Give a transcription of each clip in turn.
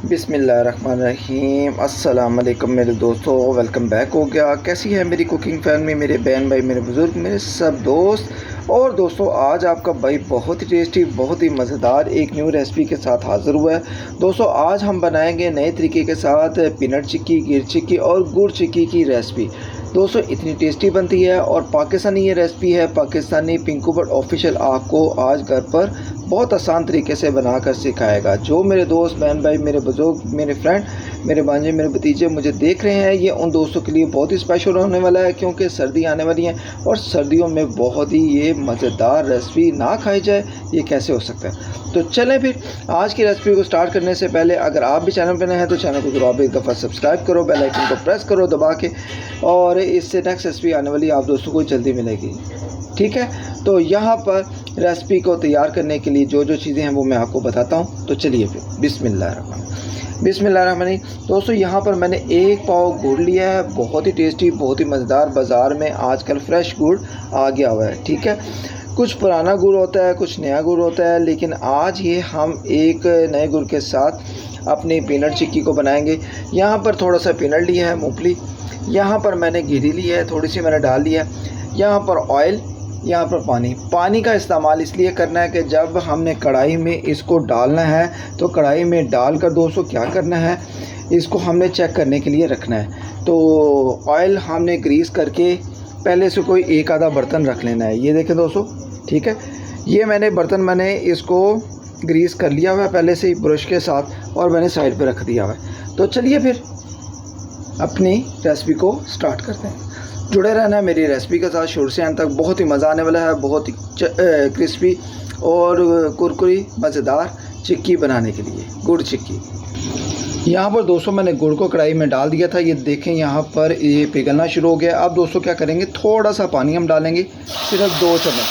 बिस्मिल्लाहिर्रहमानिर्रहीम। अस्सलाम वालेकुम मेरे दोस्तों, वेलकम बैक हो गया। कैसी है मेरी कुकिंग फैमिली, मेरे बहन भाई, मेरे बुज़ुर्ग, मेरे सब दोस्त। और दोस्तों आज आपका भाई बहुत ही टेस्टी, बहुत ही मज़ेदार एक न्यू रेसिपी के साथ हाज़िर हुआ है। दोस्तों आज हम बनाएंगे नए तरीके के साथ पीनट चिक्की, गिर चिक्की और गुड़ चिक्की की रेसिपी। दोस्तों इतनी टेस्टी बनती है और पाकिस्तानी ये रेसिपी है। पाकिस्तानी पिंकू बट ऑफिशियल आपको आज घर पर बहुत आसान तरीके से बनाकर सिखाएगा। जो मेरे दोस्त, बहन भाई, मेरे बुजुर्ग, मेरे फ्रेंड, मेरे भांजे, मेरे भतीजे मुझे देख रहे हैं, ये उन दोस्तों के लिए बहुत ही स्पेशल होने वाला है, क्योंकि सर्दी आने वाली है और सर्दियों में बहुत ही ये मज़ेदार रेसिपी ना खाई जाए ये कैसे हो सकता है। तो चलें फिर आज की रेसिपी को स्टार्ट करने से पहले अगर आप भी चैनल पर नए हैं तो चैनल को ज़रूर एक दफ़ा सब्सक्राइब करो, बेल आइकन को प्रेस करो दबा के, और इससे नेक्स्ट रेसिपी आने वाली आप दोस्तों को जल्दी मिलेगी। ठीक है, तो यहाँ पर रेसिपी को तैयार करने के लिए जो जो चीज़ें हैं वो मैं आपको बताता हूँ। तो चलिए फिर बिस्मिल्लाहिर्रहमानिर्रहीम। दोस्तों यहाँ पर मैंने एक पाव गुड़ लिया है, बहुत ही टेस्टी, बहुत ही मज़ेदार। बाज़ार में आजकल फ्रेश गुड़ आ गया हुआ है। ठीक है, कुछ पुराना गुड़ होता है, कुछ नया गुड़ होता है, लेकिन आज ये हम एक नए गुड़ के साथ अपनी पीनट चिक्की को बनाएंगे। यहाँ पर थोड़ा सा पीनट लिया है, मूंगफली, यहाँ पर मैंने गिरी ली है, थोड़ी सी मैंने डाल दिया, यहाँ पर ऑयल, यहाँ पर पानी का इस्तेमाल इसलिए करना है कि जब हमने कढ़ाई में इसको डालना है तो कढ़ाई में डालकर दोस्तों क्या करना है, इसको हमने चेक करने के लिए रखना है। तो ऑयल हमने ग्रीस करके पहले से कोई एक आधा बर्तन रख लेना है। ये देखें दोस्तों, ठीक है, ये मैंने इसको ग्रीस कर लिया हुआ है पहले से ही ब्रश के साथ, और मैंने साइड पे रख दिया हुआ है। तो चलिए फिर अपनी रेसिपी को स्टार्ट करते हैं। जुड़े रहना है मेरी रेसिपी के साथ शुरू से अंत तक, बहुत ही मज़ा आने वाला है। बहुत ही क्रिस्पी और कुरकुरी मज़ेदार चिक्की बनाने के लिए, गुड़ चिक्की। यहाँ पर दोस्तों मैंने गुड़ को कढ़ाई में डाल दिया था, ये देखें यहाँ पर ये पिघलना शुरू हो गया। अब दोस्तों क्या करेंगे, थोड़ा सा पानी हम डालेंगे, सिर्फ 2 चम्मच।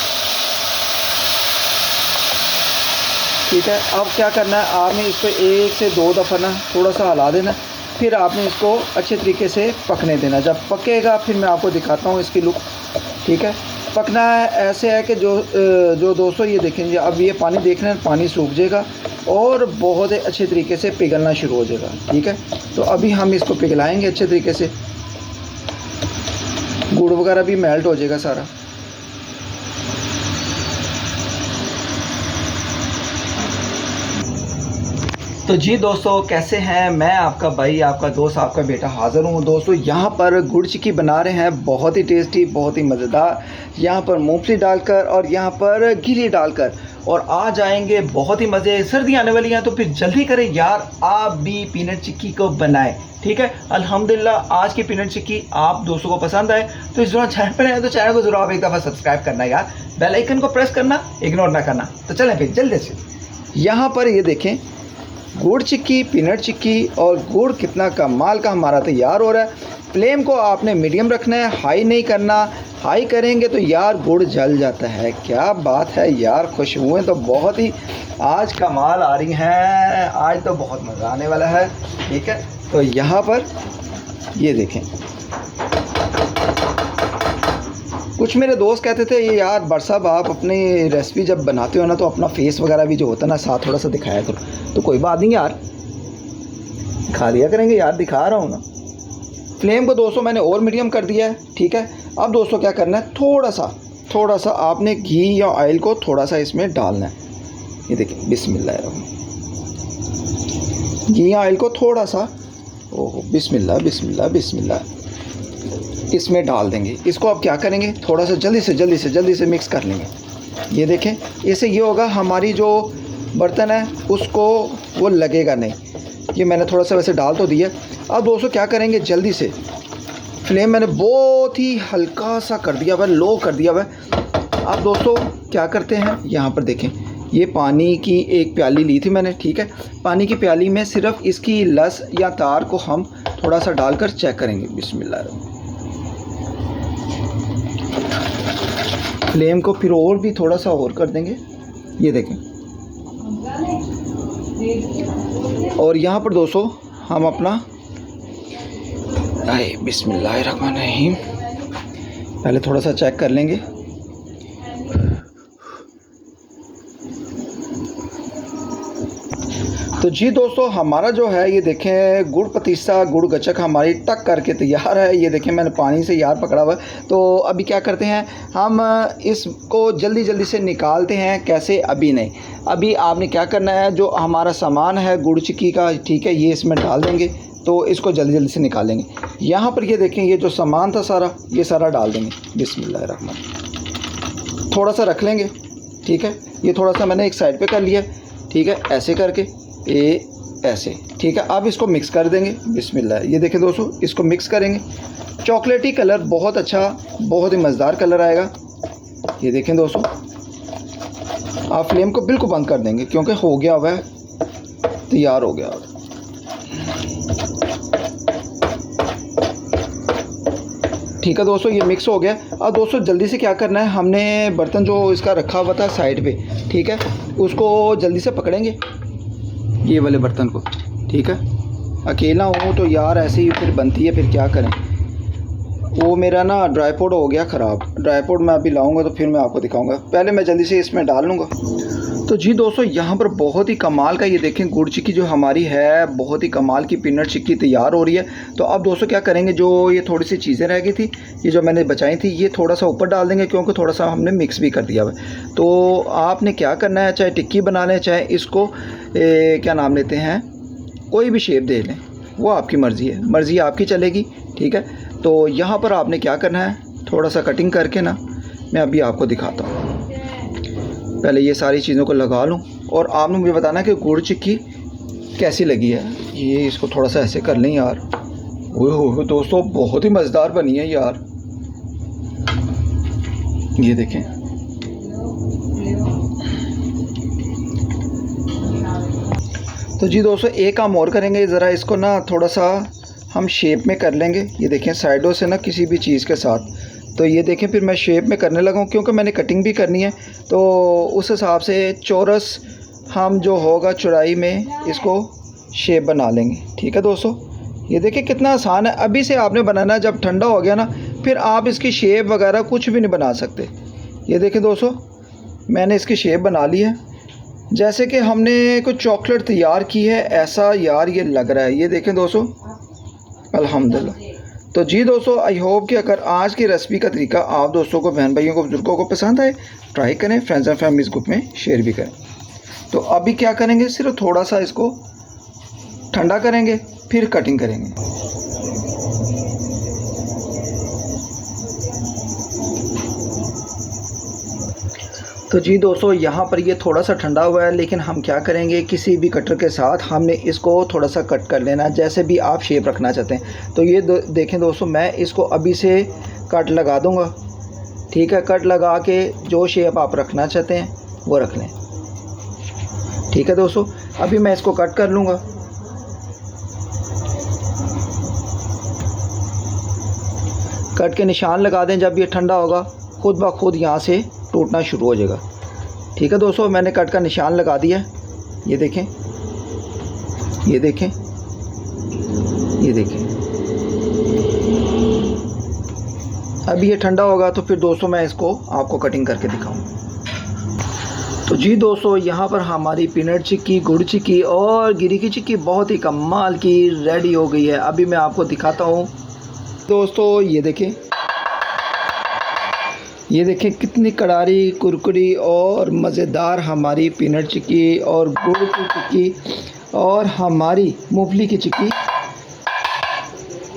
ठीक है, अब क्या करना है, आपने इसको 1 से 2 दफ़ा ना थोड़ा सा हिला देना, फिर आपने इसको अच्छे तरीके से पकने देना। जब पकेगा फिर मैं आपको दिखाता हूँ इसकी लुक। ठीक है, पकना है ऐसे है कि जो दोस्तों ये देखेंगे, अब ये पानी देख रहे हैं, पानी सूख जाएगा और बहुत अच्छे तरीके से पिघलना शुरू हो जाएगा। ठीक है, तो अभी हम इसको पिघलाएंगे अच्छे तरीके से, गुड़ वगैरह भी मेल्ट हो जाएगा सारा। तो जी दोस्तों कैसे हैं, मैं आपका भाई, आपका दोस्त, आपका बेटा हाज़िर हूँ। दोस्तों यहाँ पर गुड़ चिक्की बना रहे हैं, बहुत ही टेस्टी, बहुत ही मज़ेदार। यहाँ पर मूंगफली डालकर और यहाँ पर घी डालकर, और आ जाएंगे बहुत ही मज़े। सर्दी आने वाली हैं तो फिर जल्दी करें यार, आप भी पीनट चिक्की को बनाएं। ठीक है, अल्हम्दुलिल्लाह आज की पीनट चिक्की आप दोस्तों को पसंद आए तो इस दौरान चैनल पर आए तो चैनल को ज़रूर आप एक दफ़ा सब्सक्राइब करना यार, बेल आइकन को प्रेस करना इग्नोर ना करना। तो चलें फिर जल्दी से। यहाँ पर ये देखें, गुड़ चिक्की, पीनट चिक्की और गुड़ कितना कमाल का हमारा तैयार हो रहा है। फ्लेम को आपने मीडियम रखना है, हाई नहीं करना। हाई करेंगे तो यार गुड़ जल जाता है। क्या बात है यार, खुशबुएं तो बहुत ही आज कमाल आ रही हैं, आज तो बहुत मज़ा आने वाला है। ठीक है, तो यहाँ पर ये देखें, कुछ मेरे दोस्त कहते थे ये यार बर साहब आप अपनी रेसिपी जब बनाते हो ना तो अपना फेस वगैरह भी जो होता है ना साथ थोड़ा सा दिखाया करो। तो कोई बात नहीं यार, दिखा दिया करेंगे यार, दिखा रहा हूँ ना। फ्लेम को दोस्तों मैंने और मीडियम कर दिया है। ठीक है, अब दोस्तों क्या करना है, थोड़ा सा आपने घी या ऑयल को थोड़ा सा इसमें डालना है। ये देखिए, बिस्मिल्लाह, घी या ऑयल को थोड़ा सा, ओहो बिस्मिल्लाह बिस्मिल्लाह बिस्मिल्लाह, इसमें डाल देंगे। इसको अब क्या करेंगे, थोड़ा सा जल्दी से मिक्स कर लेंगे। ये देखें, इससे ये होगा हमारी जो बर्तन है उसको वो लगेगा नहीं। ये मैंने थोड़ा सा वैसे डाल तो दिया। अब दोस्तों क्या करेंगे, जल्दी से फ्लेम मैंने बहुत ही हल्का सा कर दिया हुआ, लो कर दिया हुआ। अब दोस्तों क्या करते हैं, यहाँ पर देखें, ये पानी की एक प्याली ली थी मैंने। ठीक है, पानी की प्याली में सिर्फ इसकी लस या तार को हम थोड़ा सा डालकर चेक करेंगे। बिस्मिल्लाह, फ्लेम को फिर और भी थोड़ा सा और कर देंगे। ये देखें, और यहाँ पर दोस्तों हम अपना बिस्मिल्लाहिर्रहमानिर्रहीम पहले थोड़ा सा चेक कर लेंगे। तो जी दोस्तों, हमारा जो है ये देखें गुड़ पतीसा गुड़ गचक हमारी टक करके तैयार है। ये देखें मैंने पानी से यार पकड़ा हुआ है। तो अभी क्या करते हैं हम इसको जल्दी जल्दी से निकालते हैं। कैसे? अभी नहीं, अभी आपने क्या करना है, जो हमारा सामान है गुड़ चिक्की का, ठीक है, ये इसमें डाल देंगे। तो इसको जल्दी जल्दी से निकालेंगे। यहाँ पर ये देखें, ये जो सामान था सारा, ये सारा डाल देंगे। बिस्मिल्लाहिर्रहमान। थोड़ा सा रख लेंगे, ठीक है। ये थोड़ा सा मैंने एक साइड पे कर लिया, ठीक है, ऐसे करके, ये ऐसे, ठीक है। अब इसको मिक्स कर देंगे। बिस्मिल्लाह। ये देखें दोस्तों, इसको मिक्स करेंगे। चॉकलेटी कलर, बहुत अच्छा, बहुत ही मज़ेदार कलर आएगा। ये देखें दोस्तों, आप फ्लेम को बिल्कुल बंद कर देंगे क्योंकि हो गया हुआ है, तैयार हो गया। ठीक है दोस्तों, ये मिक्स हो गया। अब दोस्तों जल्दी से क्या करना है, हमने बर्तन जो इसका रखा हुआ था साइड पे, ठीक है, उसको जल्दी से पकड़ेंगे, ये वाले बर्तन को, ठीक है। अकेला हूँ तो यार ऐसे ही फिर बनती है, फिर क्या करें। वो मेरा ना ड्राईपोड हो गया ख़राब। ड्राईपोड मैं अभी लाऊंगा तो फिर मैं आपको दिखाऊंगा। पहले मैं जल्दी से इसमें डाल लूँगा। तो जी दोस्तों, यहाँ पर बहुत ही कमाल का, ये देखें गुड़ चिक्की जो हमारी है, बहुत ही कमाल की पीनट चिक्की तैयार हो रही है। तो अब दोस्तों क्या करेंगे, जो ये थोड़ी सी चीज़ें रह गई थी, ये जो मैंने बचाई थी, ये थोड़ा सा ऊपर डाल देंगे क्योंकि थोड़ा सा हमने मिक्स भी कर दिया हुआ है। तो आपने क्या करना है, चाहे टिक्की बना लें, चाहे इसको क्या नाम लेते हैं, कोई भी शेप दे लें, वो आपकी मर्ज़ी है, मर्ज़ी आपकी चलेगी, ठीक है। तो यहाँ पर आपने क्या करना है, थोड़ा सा कटिंग करके ना, मैं अभी आपको दिखाता हूँ। पहले ये सारी चीज़ों को लगा लूँ और आपने मुझे बताना कि गुड़ चिक्की कैसी लगी है। ये इसको थोड़ा सा ऐसे कर लें यार। ओह दोस्तों, बहुत ही मज़ेदार बनी है यार। ये देखें, तो जी दोस्तों एक काम और करेंगे, ज़रा इसको ना थोड़ा सा हम शेप में कर लेंगे। ये देखें साइडों से ना किसी भी चीज़ के साथ। तो ये देखें फिर मैं शेप में करने लगा हूँ क्योंकि मैंने कटिंग भी करनी है। तो उस हिसाब से चौरस हम जो होगा चौड़ाई में इसको शेप बना लेंगे, ठीक है दोस्तों। ये देखें कितना आसान है। अभी से आपने बनाना है, जब ठंडा हो गया ना फिर आप इसकी शेप वगैरह कुछ भी नहीं बना सकते। ये देखें दोस्तों, मैंने इसकी शेप बना ली है, जैसे कि हमने कुछ चॉकलेट तैयार की है, ऐसा यार ये लग रहा है। ये देखें दोस्तों, अल्हम्दुलिल्लाह। तो जी दोस्तों, आई होप कि अगर आज की रेसिपी का तरीका आप दोस्तों को, बहन भाइयों को, बुजुर्गों को पसंद आए, ट्राई करें, फ्रेंड्स एंड फैमिलीज़ ग्रुप में शेयर भी करें। तो अभी क्या करेंगे, सिर्फ थोड़ा सा इसको ठंडा करेंगे, फिर कटिंग करेंगे। तो जी दोस्तों, यहाँ पर ये थोड़ा सा ठंडा हुआ है, लेकिन हम क्या करेंगे, किसी भी कटर के साथ हमने इसको थोड़ा सा कट कर लेना, जैसे भी आप शेप रखना चाहते हैं। तो ये देखें दोस्तों, मैं इसको अभी से कट लगा दूँगा, ठीक है। कट लगा के जो शेप आप रखना चाहते हैं वो रख लें, ठीक है दोस्तों। अभी मैं इसको कट कर लूँगा। कट के निशान लगा दें, जब ये ठंडा होगा खुद ब खुद यहाँ से टूटना शुरू हो जाएगा, ठीक है दोस्तों। मैंने कट का निशान लगा दिया। ये देखें, ये देखें, ये देखें। अभी ये ठंडा होगा तो फिर दोस्तों मैं इसको आपको कटिंग करके दिखाऊं। तो जी दोस्तों, यहाँ पर हमारी पीनट चिक्की, गुड़ चिक्की और गिरी की चिक्की बहुत ही कमाल की रेडी हो गई है। अभी मैं आपको दिखाता हूँ दोस्तों। ये देखें, ये देखें कितनी करारी, कुरकुरी और मज़ेदार हमारी पीनट चिक्की और गुड़ की चिक्की और हमारी मूंगफली की चिक्की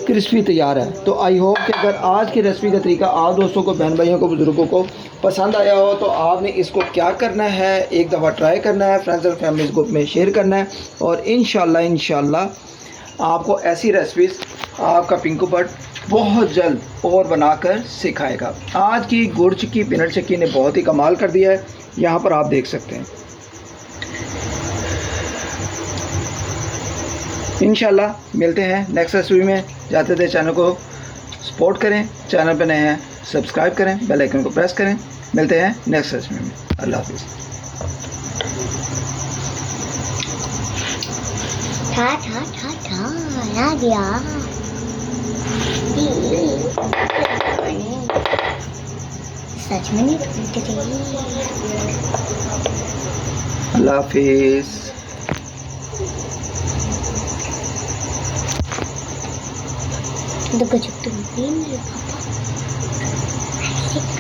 क्रिस्पी तैयार है। तो आई होप कि अगर आज की रेसिपी का तरीका आप दोस्तों को, बहन भाइयों को, बुज़ुर्गों को पसंद आया हो, तो आपने इसको क्या करना है, एक दफ़ा ट्राई करना है, फ्रेंड्स एंड फैमिलीज़ ग्रुप में शेयर करना है। और इंशाल्लाह आपको ऐसी रेसिपीज़ आपका पिंकू बट बहुत जल्द और बनाकर सिखाएगा। आज की गुड़ चिक्की, पीनट चिक्की ने बहुत ही कमाल कर दिया है, यहाँ पर आप देख सकते हैं। इंशाल्लाह मिलते हैं नेक्स्ट रेसिपी में। जाते थे चैनल को सपोर्ट करें, चैनल पर नए हैं सब्सक्राइब करें, बेल आइकन को प्रेस करें। मिलते हैं नेक्स्ट रेसिपी में। अल्लाह हाफिज़। आ गया। सच में नहीं टूट रही। अल्लाह हाफिज़। तो गजब तो भी मेरे पापा।